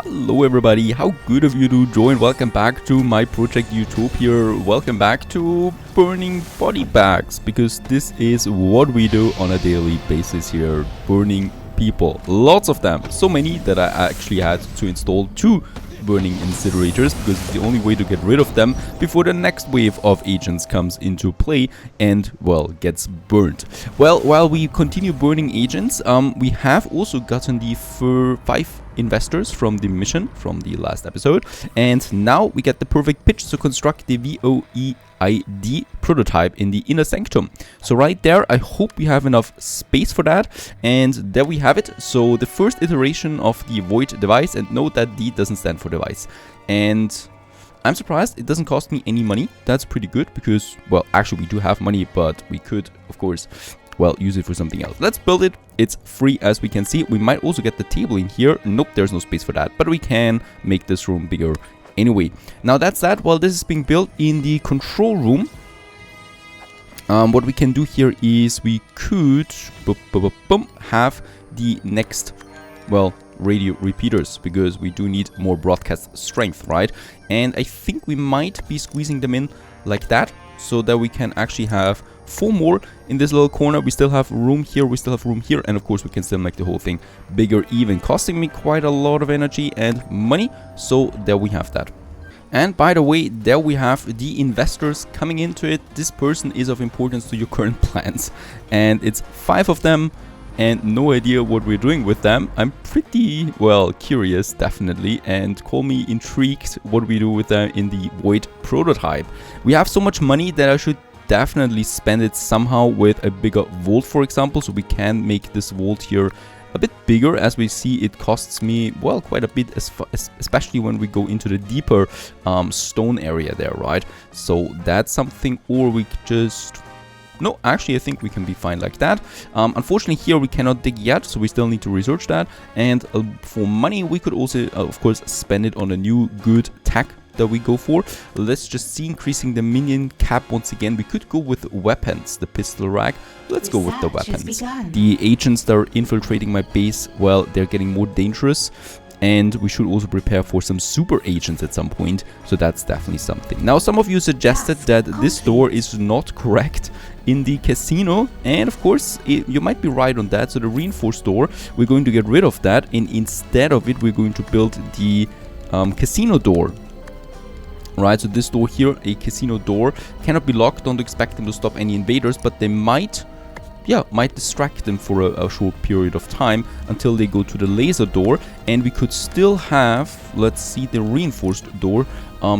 Hello everybody, how good of you to join. Welcome back to my project Utopia. Welcome back to burning body bags, because this is what we do on a daily basis here, burning people. Lots of them, so many that I actually had to install 2 burning incinerators, because it's the only way to get rid of them before the next wave of agents comes into play and, well, gets burnt. Well, while we continue burning agents, we have also gotten the 5 investors from the mission from the last episode, and now we get the perfect pitch to construct the VOEID prototype in the inner sanctum. So right there, I hope we have enough space for that, and there we have it. So the first iteration of the void device, and note that D doesn't stand for device, and I'm surprised it doesn't cost me any money. That's pretty good, because, well, actually we do have money, but we could, of course, well, use it for something else. Let's build it. It's free, as we can see. We might also get the table in here. Nope, there's no space for that, but we can make this room bigger anyway. Now that's that. While this is being built in the control room, what we can do here is we could have the next, well, radio repeaters, because we do need more broadcast strength, right? And I think we might be squeezing them in like that, so that we can actually have 4 more in this little corner. We still have room here, we still have room here, and of course we can still make the whole thing bigger, even costing me quite a lot of energy and money. So there we have that. And by the way, there we have the investors coming into it. This person is of importance to your current plans, and it's 5 of them, and no idea what we're doing with them. I'm pretty, well, curious, definitely, and call me intrigued what we do with them in the void prototype. We have so much money that I should definitely spend it somehow with a bigger vault, for example, so we can make this vault here a bit bigger. As we see, it costs me, well, quite a bit, especially when we go into the deeper stone area there, right? So that's something, or we just... No, actually, I think we can be fine like that. Unfortunately, here we cannot dig yet, so we still need to research that. And for money, we could also, of course, spend it on a new good tech that we go for. Let's just see, increasing the minion cap once again. We could go with weapons, the pistol rack. Let's go with the weapons. The agents that are infiltrating my base, well, they're getting more dangerous. And we should also prepare for some super agents at some point. So that's definitely something. Now, some of you suggested that this door is not correct in the casino, and of course you might be right on that. So the reinforced door, we're going to get rid of that, and instead of it we're going to build the casino door. Right, so this door here, a casino door, cannot be locked. Don't expect them to stop any invaders, but they might distract them for a short period of time until they go to the laser door. And we could still have, let's see, the reinforced door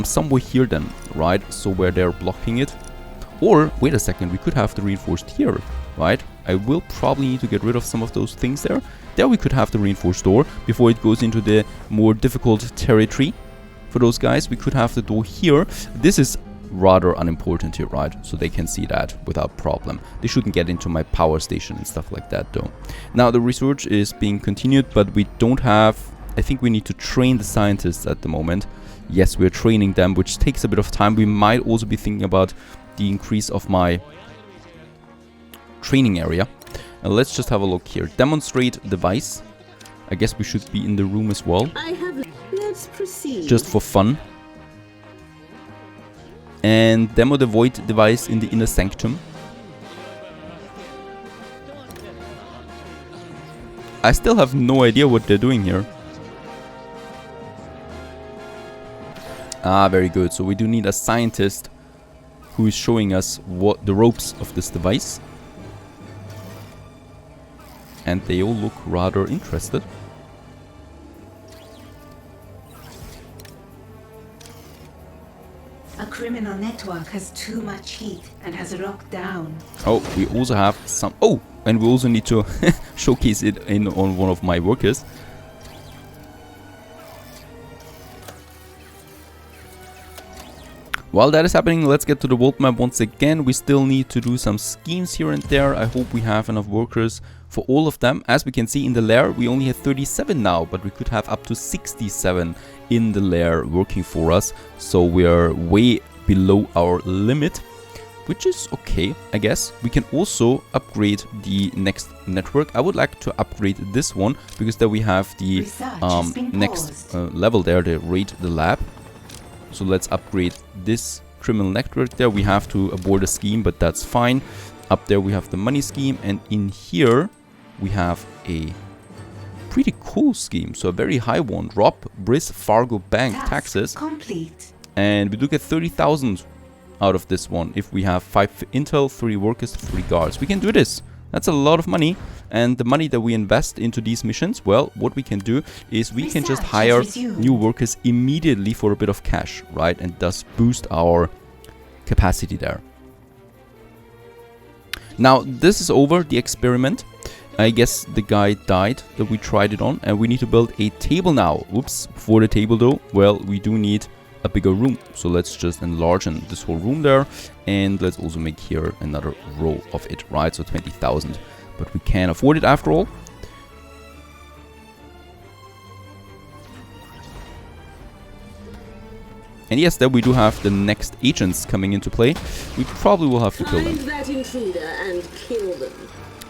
somewhere here then, right? So where they're blocking it. Or, wait a second, we could have the reinforced here, right? I will probably need to get rid of some of those things there. There we could have the reinforced door before it goes into the more difficult territory. For those guys, we could have the door here. This is rather unimportant here, right? So they can see that without problem. They shouldn't get into my power station and stuff like that, though. Now, the research is being continued, but we don't have... I think we need to train the scientists at the moment. Yes, we're training them, which takes a bit of time. We might also be thinking about the increase of my training area. And let's just have a look here. Demonstrate device. I guess we should be in the room as well. Let's proceed. Just for fun. And demo the void device in the inner sanctum. I still have no idea what they're doing here. Ah, very good. So we do need a scientist who is showing us what the ropes of this device. And they all look rather interested. A criminal network has too much heat and has locked down. Oh, we also have some... Oh, and we also need to showcase it on one of my workers. While that is happening, let's get to the world map once again. We still need to do some schemes here and there. I hope we have enough workers for all of them. As we can see in the Lair, we only have 37 now, but we could have up to 67 in the Lair working for us. So we are way below our limit. which is okay, I guess. We can also upgrade the next network. I would like to upgrade this one because then we have the next level there, the raid the lab. So let's upgrade this criminal network there. We have to abort a scheme, but that's fine. Up there we have the money scheme, and in here we have a pretty cool scheme. So a very high one. Rob Briss Fargo Bank taxes. Complete. And we do get 30,000 out of this one. If we have 5 intel, 3 workers, 3 guards. We can do this. That's a lot of money. And the money that we invest into these missions, well, what we can do is we can just hire new workers immediately for a bit of cash, right? And thus boost our capacity there. Now, this is over, the experiment. I guess the guy died that we tried it on, and we need to build a table now. Oops, for the table though, well, we do need a bigger room. So let's just enlarge this whole room there, and let's also make here another row of it, right? So 20,000, but we can afford it after all. And yes, there we do have the next agents coming into play. We probably will have to kill them. Find that intruder and kill them.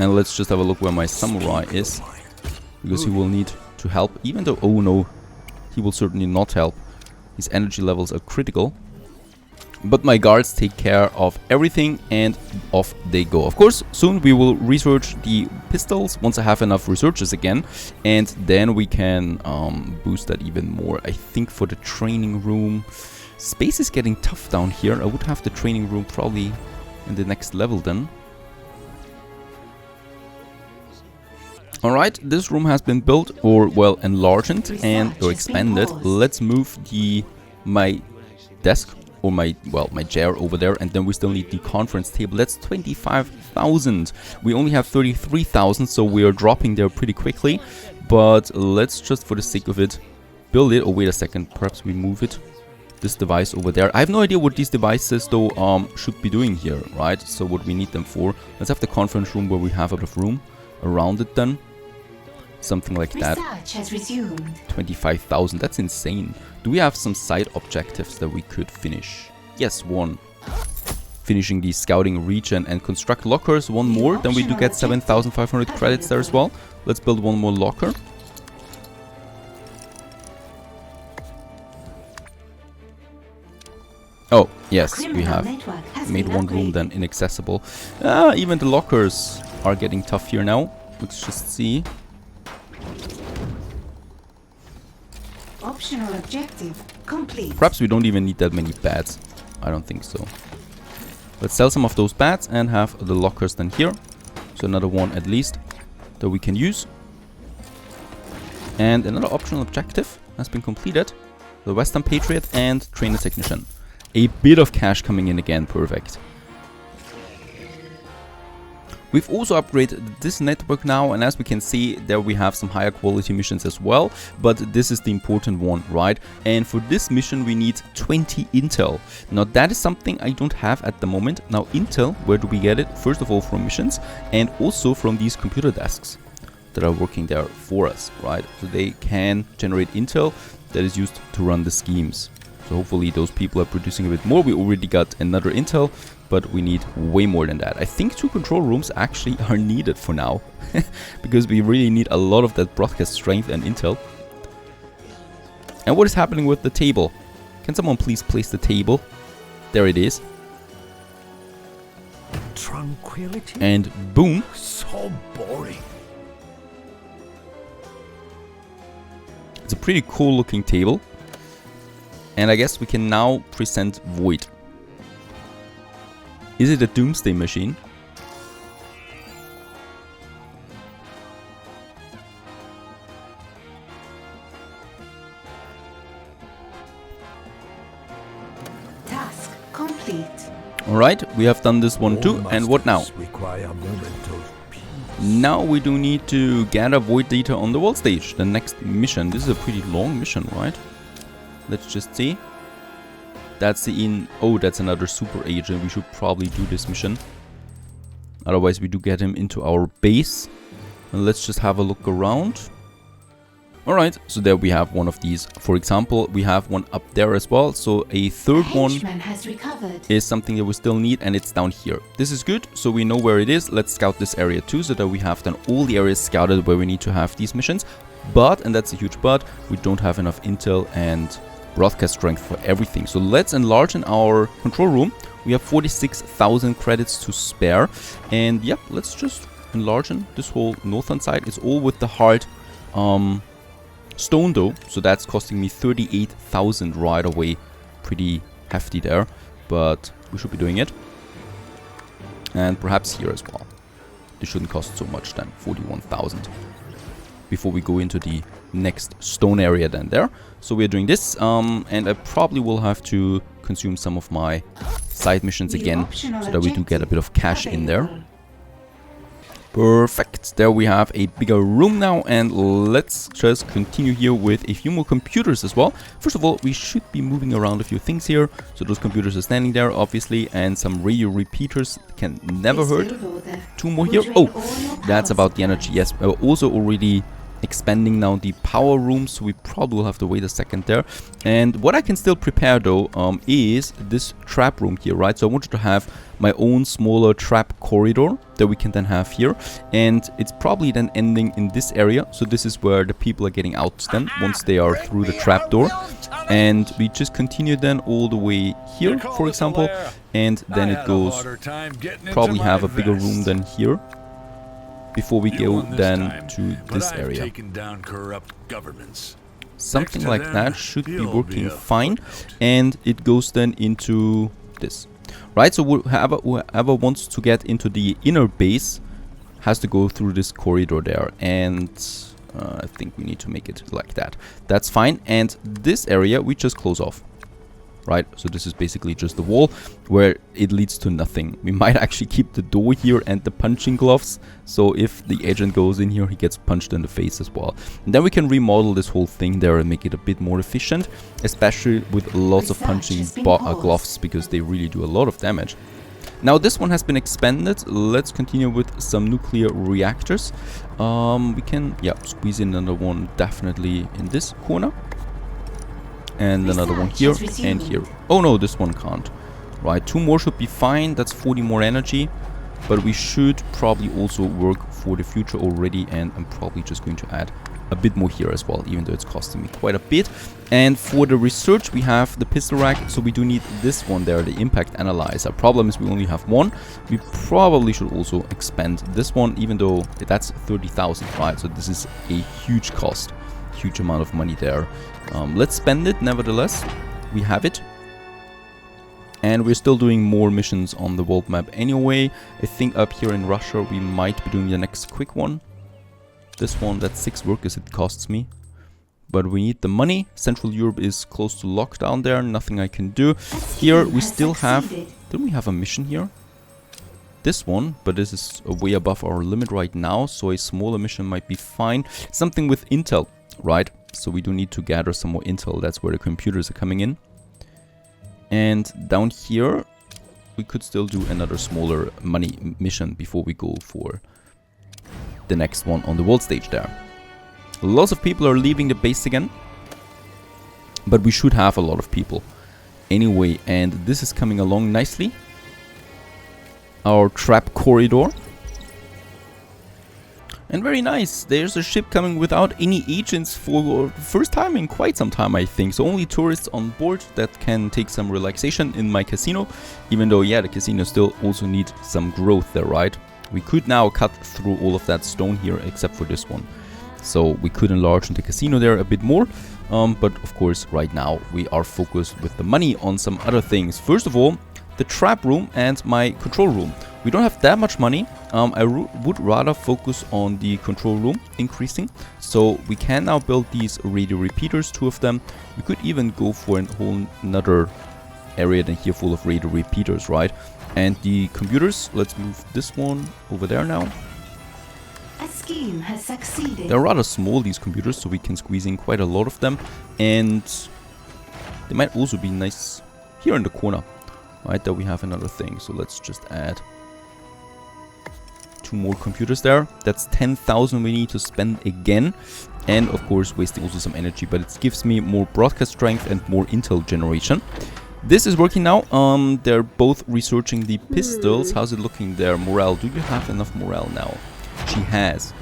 And let's just have a look where my samurai is, because he will need to help, even though, oh no, he will certainly not help. His energy levels are critical. But my guards take care of everything, and off they go. Of course, soon we will research the pistols once I have enough researchers again. And then we can boost that even more. I think for the training room, space is getting tough down here. I would have the training room probably in the next level then. Alright, this room has been built, or well, enlarged or expanded. Let's move my desk, or my chair over there, and then we still need the conference table. That's 25,000. We only have 33,000, so we are dropping there pretty quickly. But let's just, for the sake of it, build it. Oh, wait a second, perhaps we move it. This device over there. I have no idea what these devices though should be doing here, right? So what we need them for. Let's have the conference room where we have a bit of room around it then. Something like that. Research has resumed. 25,000, that's insane. Do we have some side objectives that we could finish? Yes, one. Finishing the scouting region and construct lockers, one more. Then we do get 7,500 credits there as well. Let's build one more locker. Oh, yes, we have made one room then inaccessible. Even the lockers are getting tough here now. Let's just see. Optional objective complete. Perhaps we don't even need that many bats. I don't think so. Let's sell some of those bats and have the lockers then here. So another one at least that we can use. And another optional objective has been completed. The Western Patriot and Trainer Technician. A bit of cash coming in again, perfect. We've also upgraded this network now, and as we can see, there we have some higher quality missions as well, but this is the important one, right? And for this mission we need 20 intel. Now that is something I don't have at the moment. Now intel, where do we get it? First of all from missions, and also from these computer desks that are working there for us, right? So they can generate intel that is used to run the schemes. So hopefully those people are producing a bit more. We already got another intel, but we need way more than that. I think 2 control rooms actually are needed for now, because we really need a lot of that broadcast strength and intel. And what is happening with the table? Can someone please place the table? There it is. Tranquility. And boom. So boring. It's a pretty cool looking table. And I guess we can now present Void. Is it a Doomsday machine? Task complete. Alright, we have done this one too. And what now? Now we do need to gather Void data on the world stage. The next mission. This is a pretty long mission, right? Let's just see. That's the oh, that's another super agent. We should probably do this mission. Otherwise we do get him into our base. And let's just have a look around. Alright, so there we have one of these. For example, we have one up there as well. So a third one has recovered. is something that we still need, and it's down here. This is good, so we know where it is. Let's scout this area too, so that we have then all the areas scouted where we need to have these missions. But, and that's a huge but, we don't have enough intel and broadcast strength for everything. So let's enlarge in our control room. We have 46,000 credits to spare. And yep, let's just enlarge in this whole northern side. It's all with the hard stone though, so that's costing me 38,000 right away. Pretty hefty there, but we should be doing it. And perhaps here as well. This shouldn't cost so much then, 41,000. Before we go into the next stone area then there. So we're doing this, and I probably will have to consume some of my side missions again, so that we do get a bit of cash in there. Perfect. There we have a bigger room now, and let's just continue here with a few more computers as well. First of all, we should be moving around a few things here. So those computers are standing there, obviously, and some radio repeaters can never hurt. 2 more here. Oh, that's about the energy. Yes, we're also already expanding now the power room, so we probably will have to wait a second there. And what I can still prepare though is this trap room here, right? So I wanted to have my own smaller trap corridor that we can then have here, and it's probably then ending in this area. So this is where the people are getting out then once they are through the trap door, and we just continue then all the way here, for example, and then it goes probably have a bigger room than here before we go then to this area. Something like that should be working fine, and it goes then into this. Right, so whoever wants to get into the inner base has to go through this corridor there, and I think we need to make it like that. That's fine, and this area we just close off. Right, so this is basically just the wall where it leads to nothing. We might actually keep the door here and the punching gloves, so if the agent goes in here, he gets punched in the face as well. And then we can remodel this whole thing there and make it a bit more efficient, especially with lots of punching gloves, because they really do a lot of damage. Now this one has been expanded. Let's continue with some nuclear reactors. We can, yeah, squeeze in another one definitely in this corner. And another one here and here. Oh no, this one can't. Right, 2 more should be fine. That's 40 more energy. But we should probably also work for the future already. And I'm probably just going to add a bit more here as well, even though it's costing me quite a bit. And for the research, we have the pistol rack. So we do need this one there, the impact analyzer. Problem is we only have one. We probably should also expand this one, even though that's 30,000, right? So this is a huge cost. Huge amount of money there. Let's spend it nevertheless. We have it, and we're still doing more missions on the world map anyway. I think up here in Russia we might be doing the next quick one. This one, that's 6 workers it costs me, but we need the money. Central Europe is close to lockdown there, nothing I can do. Here we still have, didn't we have a mission here? This one, but this is way above our limit right now, so a smaller mission might be fine. Something with intel, right? So we do need to gather some more intel. That's where the computers are coming in. And down here we could still do another smaller money mission before we go for the next one on the world stage there. Lots of people are leaving the base again, but we should have a lot of people anyway, and this is coming along nicely. Our trap corridor. And very nice, there's a ship coming without any agents for the first time in quite some time, I think. So only tourists on board that can take some relaxation in my casino. Even though, yeah, the casino still also needs some growth there, right? We could now cut through all of that stone here, except for this one. So we could enlarge the casino there a bit more. But of course, right now we are focused with the money on some other things. First of all, the trap room and my control room. We don't have that much money. I would rather focus on the control room increasing. So we can now build these radio repeaters, 2 of them. We could even go for a whole another area than here full of radio repeaters, right? And the computers, let's move this one over there now. A scheme has succeeded. They're rather small, these computers, so we can squeeze in quite a lot of them. And they might also be nice here in the corner. Right, there we have another thing, so let's just add 2 more computers there. That's 10,000 we need to spend again. and of course wasting also some energy, but it gives me more broadcast strength and more intel generation. This is working now. They're both researching the pistols. How's it looking there? Morale. Do you have enough morale now? She has.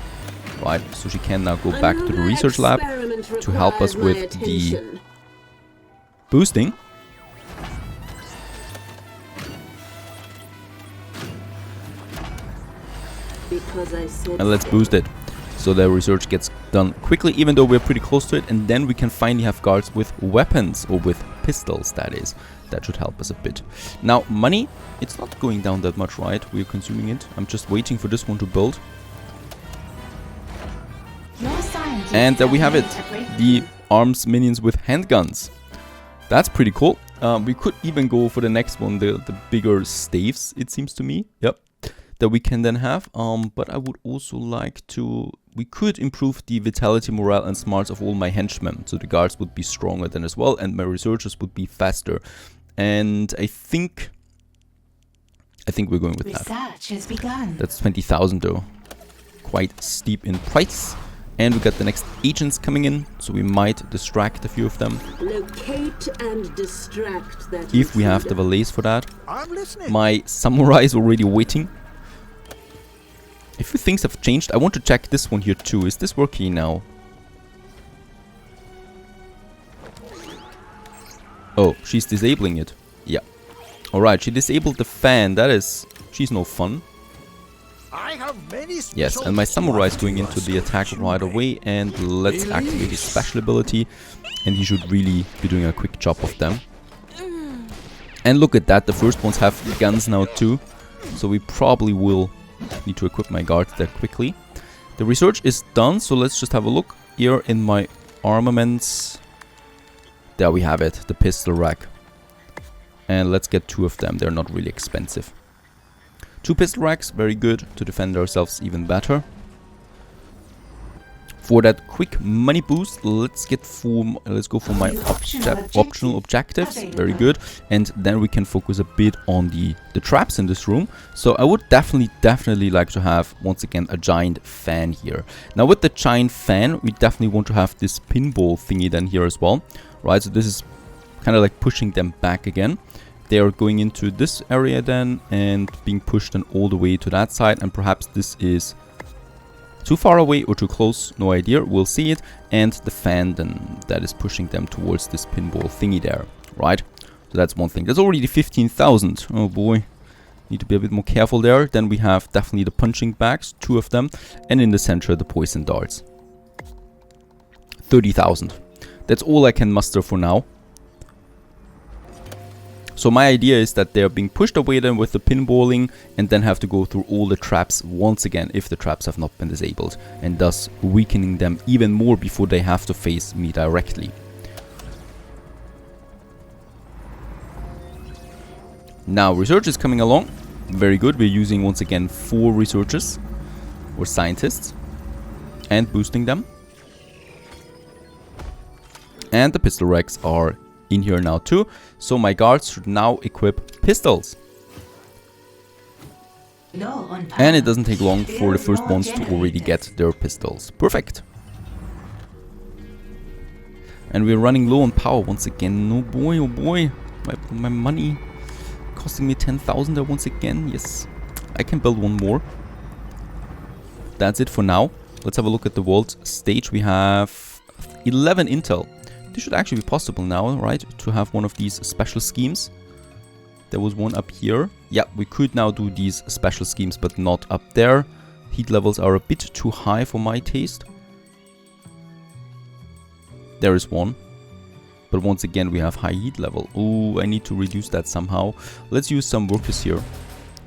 Right, so she can now go back to the research lab to help us with the boosting. And let's boost it, so the research gets done quickly, even though we're pretty close to it. And then we can finally have guards with weapons, or with pistols, that is. That should help us a bit. Now, money, it's not going down that much, right? We're consuming it. I'm just waiting for this one to build. And there we have it. The arms minions with handguns. That's pretty cool. We could even go for the next one, the bigger staves, it seems to me. Yep. That we can then have. But I would also like to... We could improve the vitality, morale and smarts of all my henchmen. So the guards would be stronger then as well, and my researchers would be faster. And I think we're going with that. Research has begun. That's 20,000 though. Quite steep in price. And we got the next agents coming in, so we might distract a few of them. Locate and distract that if we have the valets for that. I'm listening. My samurai is already waiting. A few things have changed. I want to check this one here too. Is this working now? Oh, she's disabling it. Yeah. Alright, she disabled the fan. That is... She's no fun. I have many Yes, and my samurai is going into the attack right away. And let's activate his special ability. And he should really be doing a quick job of them. And look at that. The first ones have guns now too. So we probably will need to equip my guards there quickly. The research is done. So let's just have a look here in my armaments. There we have it, the pistol rack. And let's get 2 of them, they're not really expensive. 2 pistol racks, very good, to defend ourselves even better. For that quick money boost, let's go for my optional objectives, very good. And then we can focus a bit on the traps in this room. So I would definitely like to have, once again, a giant fan here. Now with the giant fan, we definitely want to have this pinball thingy then here as well. Right, so this is kind of like pushing them back again. They are going into this area then and being pushed then all the way to that side. And perhaps this is too far away or too close, no idea. We'll see it. And the fan then that is pushing them towards this pinball thingy there, right? So that's one thing. That's already 15,000. Oh boy. Need to be a bit more careful there. Then we have definitely the punching bags, 2 of them. And in the center, the poison darts. 30,000. That's all I can muster for now. So my idea is that they're being pushed away then with the pinballing and then have to go through all the traps once again if the traps have not been disabled, and thus weakening them even more before they have to face me directly. Now research is coming along. Very good. We're using once again 4 researchers or scientists and boosting them. And the pistol racks are in here now too. So my guards should now equip pistols. And it doesn't take long for the first ones to already get their pistols. Perfect. And we're running low on power once again. Oh boy, oh boy. My money costing me 10,000 there once again. Yes, I can build one more. That's it for now. Let's have a look at the world stage. We have 11 intel. This should actually be possible now, right? To have one of these special schemes. There was one up here. Yeah, we could now do these special schemes, but not up there. Heat levels are a bit too high for my taste. There is one. But once again, we have high heat level. Oh, I need to reduce that somehow. Let's use some workers here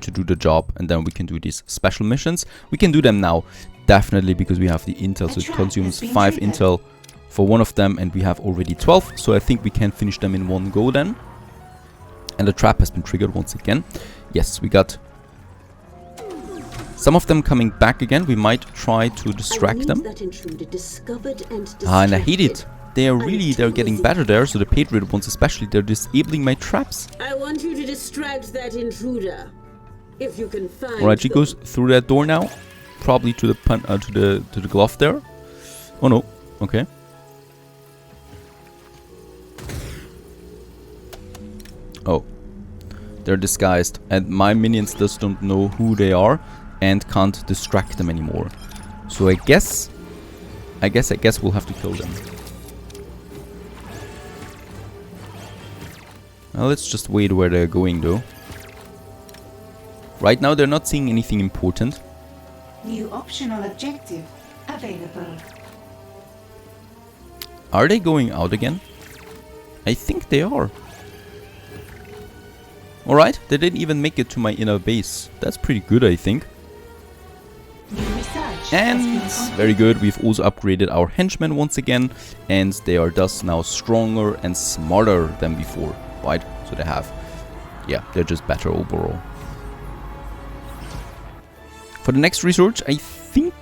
to do the job. And then we can do these special missions. We can do them now. Definitely because we have the intel. So it consumes 5 intel for one of them, and we have already 12, so I think we can finish them in one go then. And the trap has been triggered once again. Yes, we got some of them coming back again. We might try to distract them. And I hate it. They're getting better there, so the Patriot ones especially, they're disabling my traps. I want you to distract that intruder. If you can find Alright, she goes through that door now. Probably to the glove there. Oh no. Okay. Oh. They're disguised. And my minions just don't know who they are and can't distract them anymore. So I guess we'll have to kill them. Now let's just wait where they're going though. Right now they're not seeing anything important. New optional objective available. Are they going out again? I think they are. Alright, they didn't even make it to my inner base. That's pretty good, I think. New research And very good, we've also upgraded our henchmen once again. And they are thus now stronger and smarter than before. Right? So they have... yeah, they're just better overall. For the next research, I think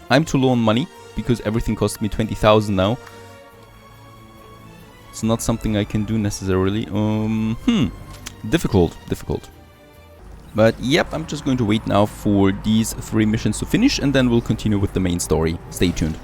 I'm too low on money. Because everything costs me 20,000 now. It's not something I can do necessarily. Difficult. But yep, I'm just going to wait now for these 3 missions to finish and then we'll continue with the main story. Stay tuned.